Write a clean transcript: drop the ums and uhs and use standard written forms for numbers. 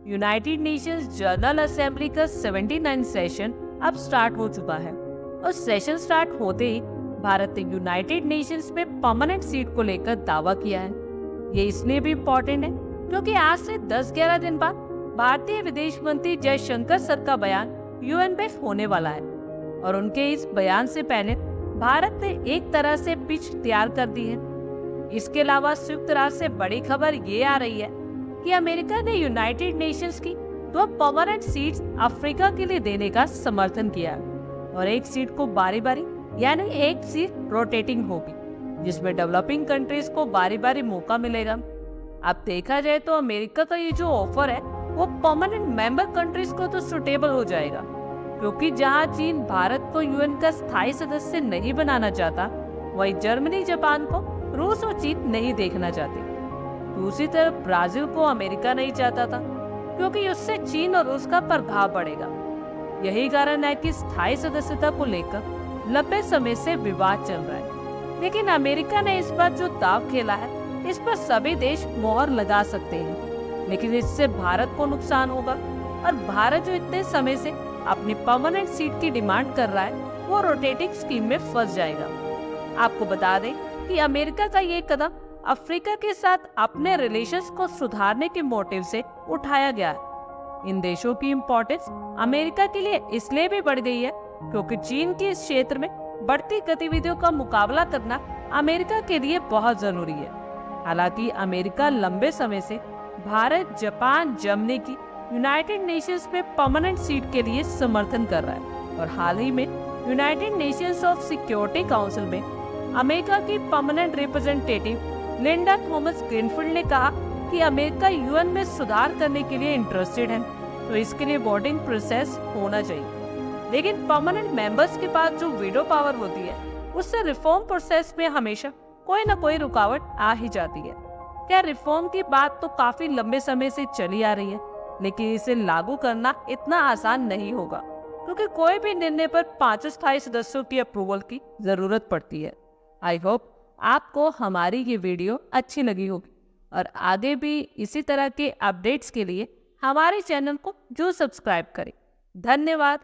United Nations general assembly का 79 session अब start हो चुका है और सेशन स्टार्ट होते ही भारत ने यूनाइटेड नेशंस में परमानेंट सीट को लेकर दावा किया है। ये इसलिए भी इम्पोर्टेंट है क्योंकि आज से 10-11 दिन बाद भारतीय विदेश मंत्री जयशंकर सर का बयान यूएन में होने वाला है और उनके इस बयान से पहले भारत ने एक तरह से पिच तैयार कर दी है। इसके अलावा संयुक्त राष्ट्र से बड़ी खबर ये आ रही है कि अमेरिका ने यूनाइटेड नेशंस की 2 परमानेंट सीट्स अफ्रीका के लिए देने का समर्थन किया है और एक सीट को बारी बारी यानी एक सीट रोटेटिंग होगी जिसमें डेवलपिंग कंट्रीज को बारी बारी मौका मिलेगा। अब देखा जाए तो अमेरिका का ये जो ऑफर है वो परमानेंट मेंबर कंट्रीज को तो सुटेबल हो जाएगा क्योंकि जहां चीन भारत को यूएन का स्थायी सदस्य नहीं बनाना चाहता, वहीं जर्मनी जापान को रूस और चीन नहीं देखना चाहते। दूसरी तरफ ब्राजील को अमेरिका नहीं चाहता था क्योंकि उससे चीन और रूस का प्रभाव बढ़ेगा। यही कारण है कि स्थायी सदस्यता को लेकर लंबे समय से विवाद चल रहा है, लेकिन अमेरिका ने इस बार जो दांव खेला है इस पर सभी देश मोहर लगा सकते हैं, लेकिन इससे भारत को नुकसान होगा और भारत जो इतने समय से अपनी परमानेंट सीट की डिमांड कर रहा है वो रोटेटिंग स्कीम में फंस जाएगा। आपको बता दें कि अमेरिका का ये कदम अफ्रीका के साथ अपने रिलेशंस को सुधारने के मोटिव से उठाया गया है। इन देशों की इम्पोर्टेंस अमेरिका के लिए इसलिए भी बढ़ गई है क्योंकि चीन के इस क्षेत्र में बढ़ती गतिविधियों का मुकाबला करना अमेरिका के लिए बहुत जरूरी है। हालांकि अमेरिका लंबे समय से भारत, जापान, जर्मनी की यूनाइटेड नेशंस में परमानेंट सीट के लिए समर्थन कर रहा है और हाल ही में United Nations of security council में अमेरिका की permanent representative Linda Thomas greenfield ने कहा कि अमेरिका यूएन में सुधार करने के लिए इंटरेस्टेड है, तो इसके लिए वोटिंग प्रोसेस होना चाहिए। लेकिन परमानेंट मेंबर्स के पास जो वीटो पावर होती है उससे रिफॉर्म प्रोसेस में हमेशा कोई ना कोई रुकावट आ ही जाती है। क्या रिफॉर्म की बात तो काफी लंबे समय से चली आ रही है, लेकिन इसे लागू करना इतना आसान नहीं होगा क्योंकि कोई भी निर्णय पर 5 स्थायी सदस्यों की अप्रूवल की जरूरत पड़ती है। आई होप आपको हमारी ये वीडियो अच्छी लगी होगी और आगे भी इसी तरह के अपडेट्स के लिए हमारे चैनल को जरूर सब्सक्राइब करें। धन्यवाद।